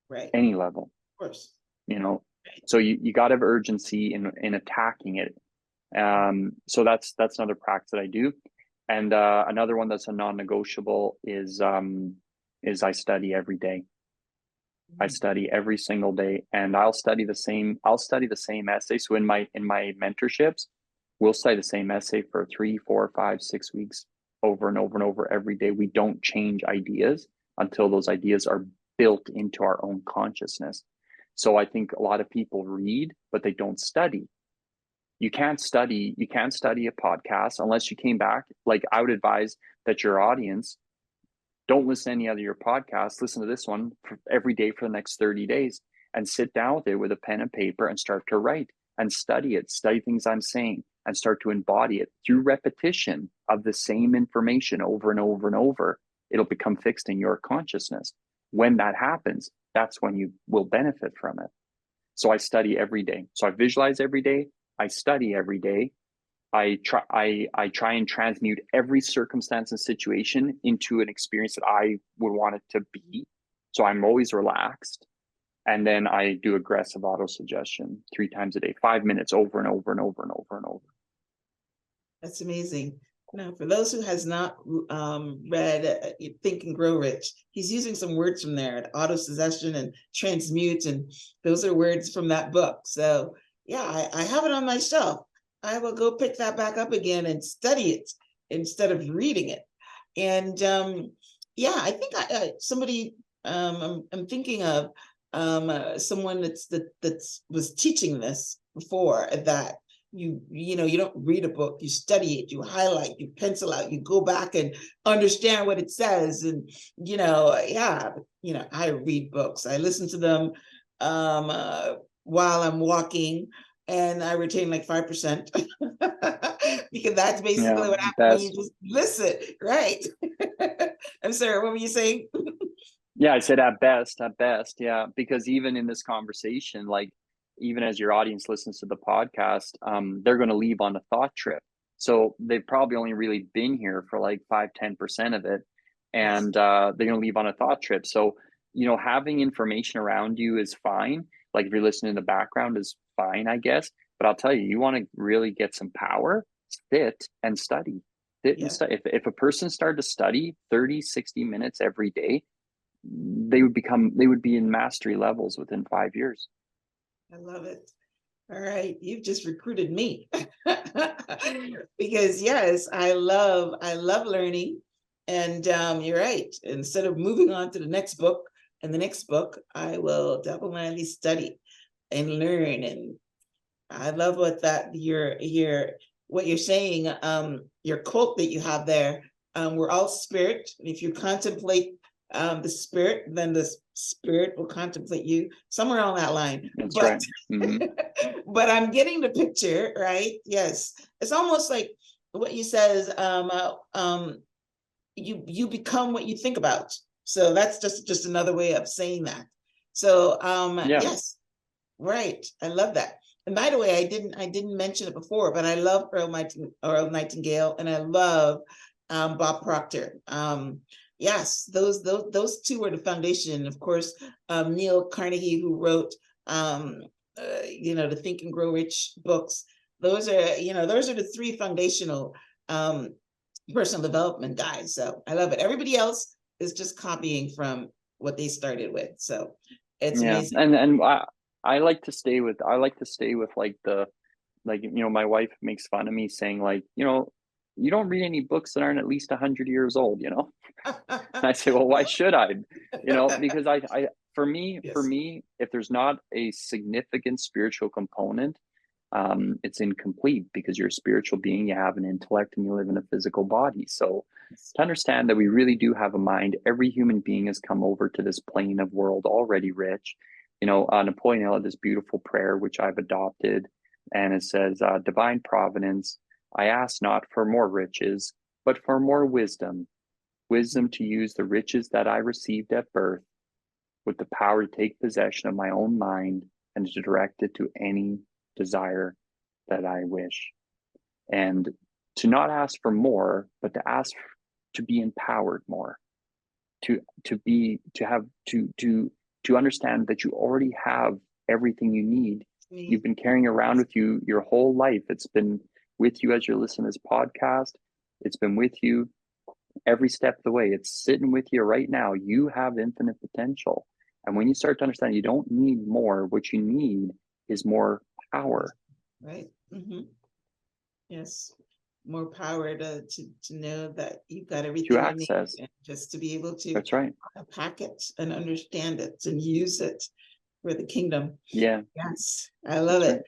Right. Any level. Of course. So you got to have urgency in attacking it. So that's another practice that I do. And another one that's a non-negotiable is I study every day. I study every single day, and I'll study the same essay. So in my mentorships, we'll study the same essay for 3, 4, 5, 6 weeks, over and over and over every day. We don't change ideas until those ideas are built into our own consciousness. So I think a lot of people read, but they don't study. You can't study a podcast unless you came back. I would advise that your audience don't listen to any other of your podcasts. Listen to this one every day for the next 30 days and sit down with it with a pen and paper and start to write and study it. Study things I'm saying and start to embody it through repetition of the same information over and over and over. It'll become fixed in your consciousness. When that happens, that's when you will benefit from it. So I study every day. So I visualize every day. I study every day. I try and transmute every circumstance and situation into an experience that I would want it to be. So I'm always relaxed. And then I do aggressive auto-suggestion 3 times a day, 5 minutes over and over and over and over and over. That's amazing. Now, for those who has not read Think and Grow Rich, he's using some words from there, auto-suggestion and transmute, and those are words from that book. So yeah, I have it on my shelf. I will go pick that back up again and study it instead of reading it. And yeah, I think somebody I'm thinking of someone that was teaching this before, that you don't read a book, you study it, you highlight, you pencil out, you go back and understand what it says. And I read books, I listen to them while I'm walking, and I retain 5%. because that's basically Yeah, what happens when you best. just listen, right? I'm sorry, what were you saying? Yeah, I said at best. Yeah, because even in this conversation, like even as your audience listens to the podcast, they're going to leave on a thought trip. So they've probably only really been here for like 5-10% of it, Yes. and they're going to leave on a thought trip. So having information around you is fine. Like if you're listening in the background is fine, I guess. But I'll tell you, you want to really get some power, sit and study. Sit and Yeah, study. If a person started to study 30, 60 minutes every day, they would be in mastery levels within 5 years. I love it. All right, you've just recruited me. Because yes, I love learning. And you're right. Instead of moving on to the next book and the next book, I will definitely study and learn. And I love what you're saying, your quote that you have there. We're all spirit. If you contemplate the spirit, then the spirit will contemplate you, somewhere on that line. That's But right. Mm-hmm. but I'm getting the picture, right? Yes. It's almost like what you says, you become what you think about. So that's just another way of saying that. So Yeah. yes, right. I love that. And by the way, I didn't mention it before, but I love Earl Nightingale, and I love Bob Proctor. Yes, those two were the foundation. Of course, Neil Carnegie, who wrote the Think and Grow Rich books. Those are the three foundational personal development guys. So I love it. Everybody else is just copying from what they started with. So it's amazing. And I like to stay with like my wife makes fun of me saying like, you don't read any books that aren't at least 100 years old, And I say, well, why should I? Because for me, Yes. if there's not a significant spiritual component, it's incomplete, because you're a spiritual being, you have an intellect, and you live in a physical body. So to understand that we really do have a mind, every human being has come over to this plane of world already rich. Napoleon Hill had this beautiful prayer, which I've adopted, and it says, divine providence, I ask not for more riches, but for more wisdom to use the riches that I received at birth with the power to take possession of my own mind and to direct it to any desire that I wish. And to not ask for more, but to ask to be empowered more, to understand that you already have everything you need. You've been carrying around with you your whole life. It's been with you as you're listening to this podcast. It's been with you every step of the way. It's sitting with you right now. You have infinite potential. And when you start to understand you don't need more, what you need is more power. Right. Mm-hmm. Yes. More power to know that you've got everything To you access. need, and just to be able to That's right. unpack it and understand it and use it for the kingdom. Yeah. Yes. I love That's it. right.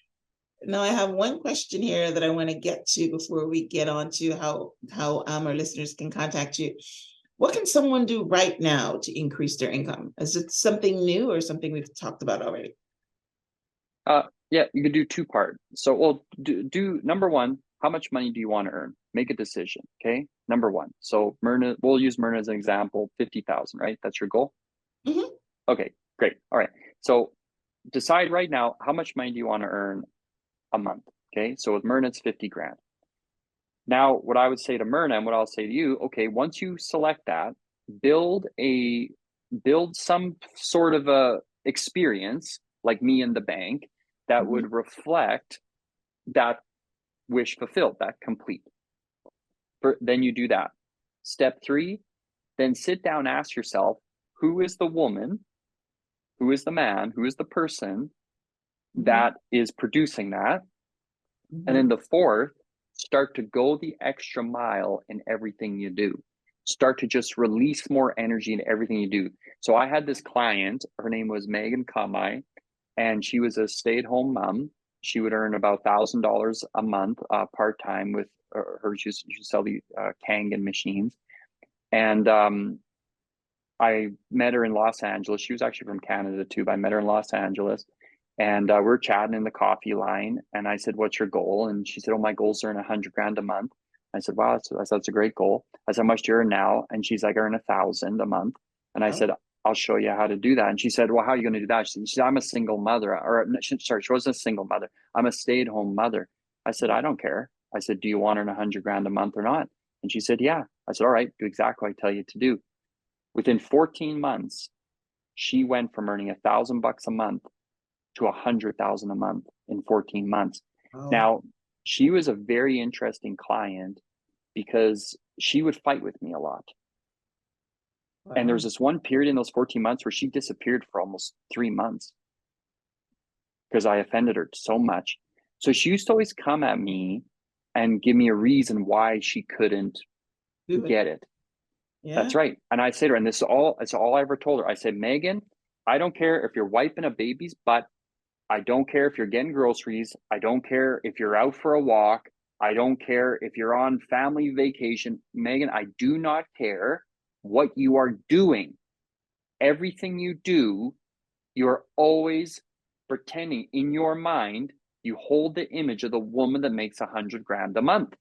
Now I have one question here that I want to get to before we get on to how our listeners can contact you. What can someone do right now to increase their income? Is it something new or something we've talked about already? Yeah, you could do two-part. So we'll do number one, how much money do you want to earn? Make a decision. Okay. Number one. So Myrna, we'll use Myrna as an example, 50,000, right? That's your goal. Mm-hmm. Okay, great. All right. So decide right now, how much money do you want to earn a month? Okay. So with Myrna, it's 50 grand. Now, what I would say to Myrna and what I'll say to you, okay, once you select that, build some sort of a experience like me in the bank that Mm-hmm. would reflect that wish fulfilled, that complete. Then you do that. Step 3, then sit down, ask yourself, who is the woman, who is the man, who is the person that is producing that? Mm-hmm. And then the 4th, start to go the extra mile in everything you do. Start to just release more energy in everything you do. So I had this client, her name was Megan Conway, and she was a stay-at-home mom. She would earn about $1,000 a month part-time with her. She sell the Kangen machines. And I met her in Los Angeles. She was actually from Canada too, but I met her in Los Angeles. And we're chatting in the coffee line, and I said, "What's your goal?" And she said, "Oh, my goals are in $100,000 a month." I said, "Wow, that's a great goal." I said, "How much do you earn now?" And she's like, "I earn $1,000 a month." And I Oh, said, "I'll show you how to do that." And she said, "Well, how are you going to do that?" She said, "I'm a single mother," or sorry, she wasn't a single mother. "I'm a stay-at-home mother." I said, "I don't care." I said, "Do you want to earn $100,000 a month or not?" And she said, "Yeah." I said, "All right, do exactly what I tell you to do." Within 14 months, she went from earning $1,000 a month to 100,000 a month in 14 months. oh, Now, she was a very interesting client because she would fight with me a lot. And there was wow. this one period in those 14 months where she disappeared for almost 3 months because I offended her so much. So she used to always come at me and give me a reason why she couldn't Do it. get it. Yeah. That's right. And I say to her, and it's all I ever told her. I said, "Megan, I don't care if you're wiping a baby's butt. I don't care if you're getting groceries. I don't care if you're out for a walk. I don't care if you're on family vacation. Megan, I do not care what you are doing. Everything you do, you're always pretending in your mind, you hold the image of the woman that makes $100,000 a month.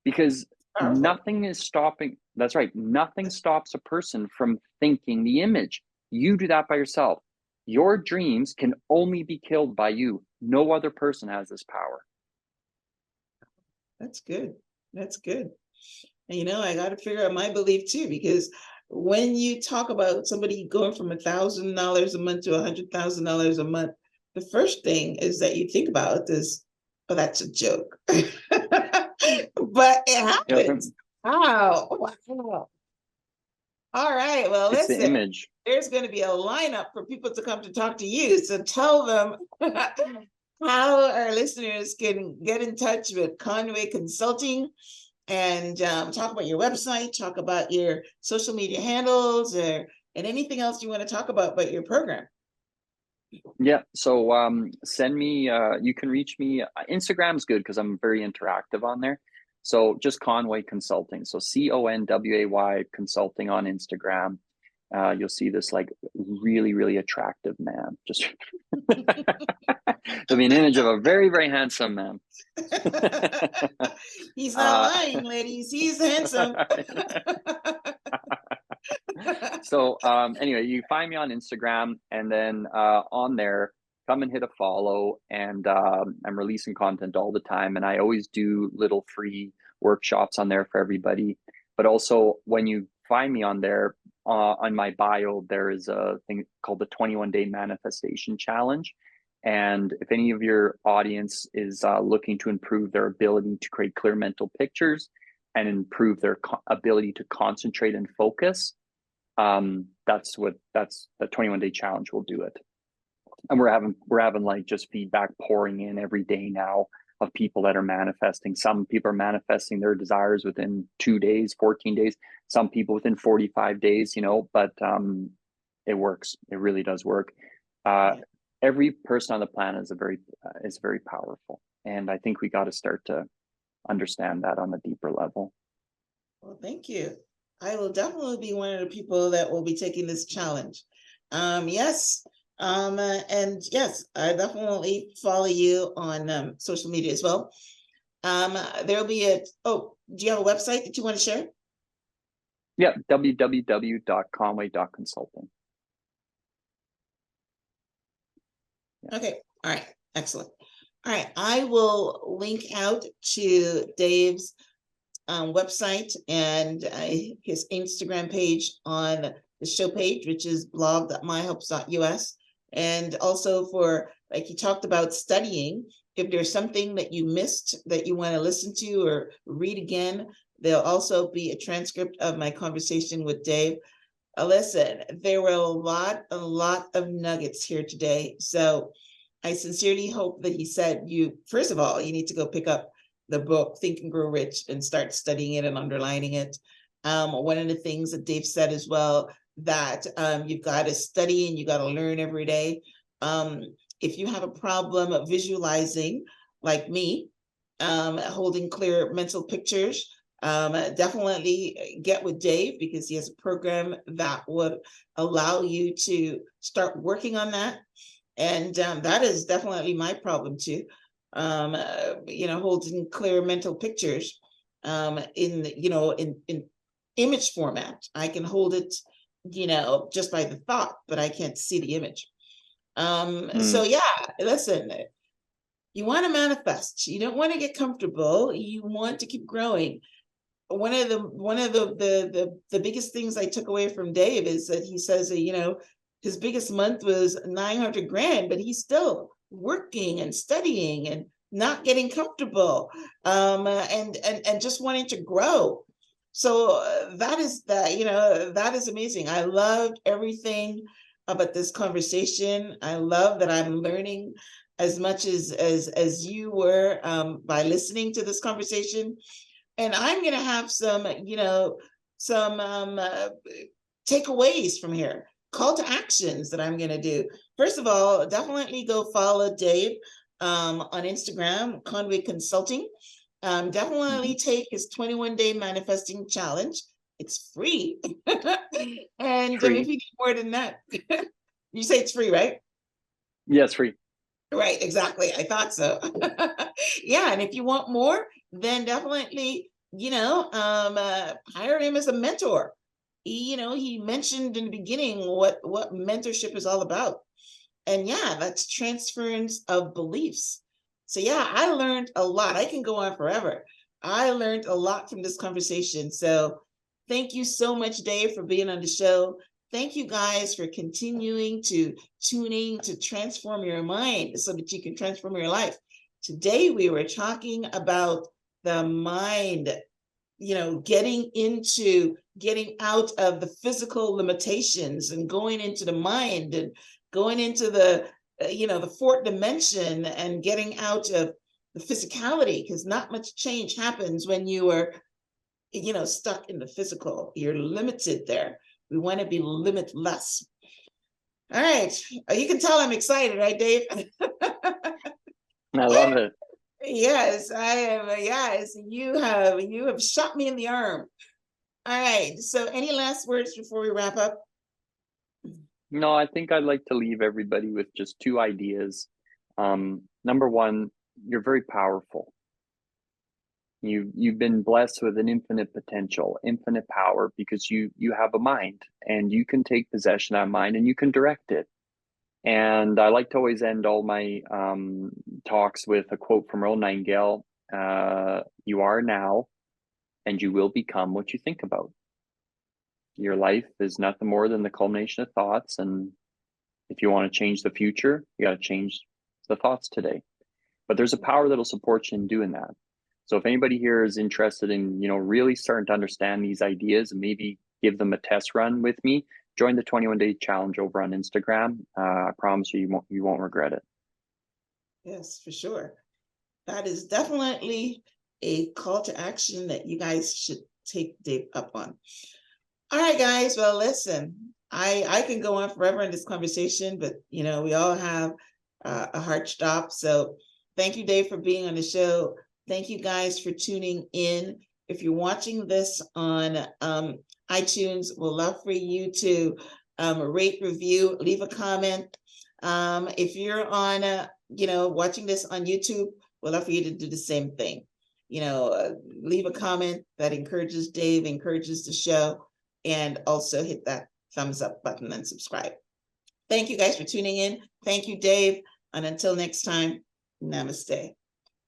Because Powerful. nothing is stopping. That's right. Nothing stops a person from thinking the image. You do that by yourself. Your dreams can only be killed by you. No other person has this power. That's good. That's good. And I got to figure out my belief too, because when you talk about somebody going from $1,000 a month to $100,000 a month, the first thing is that you think about is, oh, that's a joke. But it happens. Wow. Wow. All right. Well, It's the listen, image. there's going to be a lineup for people to come to talk to you. So tell them how our listeners can get in touch with Conway Consulting and talk about your website, talk about your social media handles, and anything else you want to talk about your program. Yeah. So send me, you can reach me. Instagram's good because I'm very interactive on there. So just Conway Consulting. So CONWAY Consulting on Instagram. You'll see this like really, really attractive man. Just there'll be an image of a very, very handsome man. He's not lying, ladies. He's handsome. So anyway, you find me on Instagram, and then on there, come and hit a follow. And I'm releasing content all the time, and I always do little free workshops on there for everybody. But also, when you find me on there, on my bio, there is a thing called the 21-day manifestation challenge. And if any of your audience is looking to improve their ability to create clear mental pictures and improve their ability to concentrate and focus, that's the 21-day challenge will do it. And we're having like just feedback pouring in every day now of people that are manifesting. Some people are manifesting their desires within 2 days, 14 days, some people within 45 days, but it works. It really does work. Every person on the planet is very powerful. And I think we got to start to understand that on a deeper level. Well, thank you. I will definitely be one of the people that will be taking this challenge. Yes. And yes, I definitely follow you on social media as well. There'll be do you have a website that you want to share? Yeah, www.conway.consulting. Yeah. Okay. All right. Excellent. All right. I will link out to Dave's website and his Instagram page on the show page, which is blog.myhelps.us. And also for, like he talked about studying, if there's something that you missed that you want to listen to or read again, there'll also be a transcript of my conversation with Dave. Listen, there were a lot of nuggets here today. So I sincerely hope that he said first of all, you need to go pick up the book, Think and Grow Rich, and start studying it and underlining it. One of the things that Dave said as well, that you've got to study and you got to learn every day. If you have a problem of visualizing, like me, holding clear mental pictures, definitely get with Dave, because he has a program that would allow you to start working on that. And that is definitely my problem too. Holding clear mental pictures in image format. I can hold it, just by the thought, but I can't see the image. So yeah, listen, you want to manifest. You don't want to get comfortable. You want to keep growing. One of the biggest things I took away from Dave is that he says that, his biggest month was 900 grand, but he's still working and studying and not getting comfortable, and just wanting to grow. So that is amazing. I loved everything about this conversation. I love that I'm learning as much as you were by listening to this conversation. And I'm going to have some takeaways from here, call to actions that I'm going to do. First of all, definitely go follow Dave on Instagram, Conway Consulting. Definitely take his 21-day manifesting challenge. It's free. And Free. if you need more than that, you say it's free, right? Yes, free. Right, exactly. I thought so. Yeah, and if you want more, then definitely, hire him as a mentor. He mentioned in the beginning what mentorship is all about. And yeah, that's transference of beliefs. So yeah, I learned a lot. I can go on forever. I learned a lot from this conversation. So thank you so much, Dave, for being on the show. Thank you guys for continuing to tuning to transform your mind so that you can transform your life. Today, we were talking about the mind, getting out of the physical limitations and going into the mind and going into the fourth dimension and getting out of the physicality, because not much change happens when you are, stuck in the physical. You're limited there. We want to be limitless. All right. You can tell I'm excited, right, Dave? I love it. Yes, I am. Yes, you have shot me in the arm. All right. So any last words before we wrap up? No, I think I'd like to leave everybody with just two ideas. Number one, you're very powerful. You've been blessed with an infinite potential, infinite power, because you have a mind and you can take possession of that mind and you can direct it. And I like to always end all my talks with a quote from Earl Nightingale: "You are now, and you will become what you think about." Your life is nothing more than the culmination of thoughts, and if you want to change the future, you got to change the thoughts today. But there's a power that'll support you in doing that. So if anybody here is interested in, really starting to understand these ideas and maybe give them a test run with me, join the 21-day challenge over on Instagram. I promise you won't regret it. Yes, for sure. That is definitely a call to action that you guys should take Dave up on. All right, guys. Well, listen, I can go on forever in this conversation, but we all have a hard stop. So thank you, Dave, for being on the show. Thank you guys for tuning in. If you're watching this on iTunes, we'd love for you to rate, review, leave a comment. If you're on, watching this on YouTube, we'd love for you to do the same thing. Leave a comment that encourages Dave, encourages the show, and also hit that thumbs up button and subscribe. Thank you guys for tuning in. Thank you, Dave. And until next time, namaste.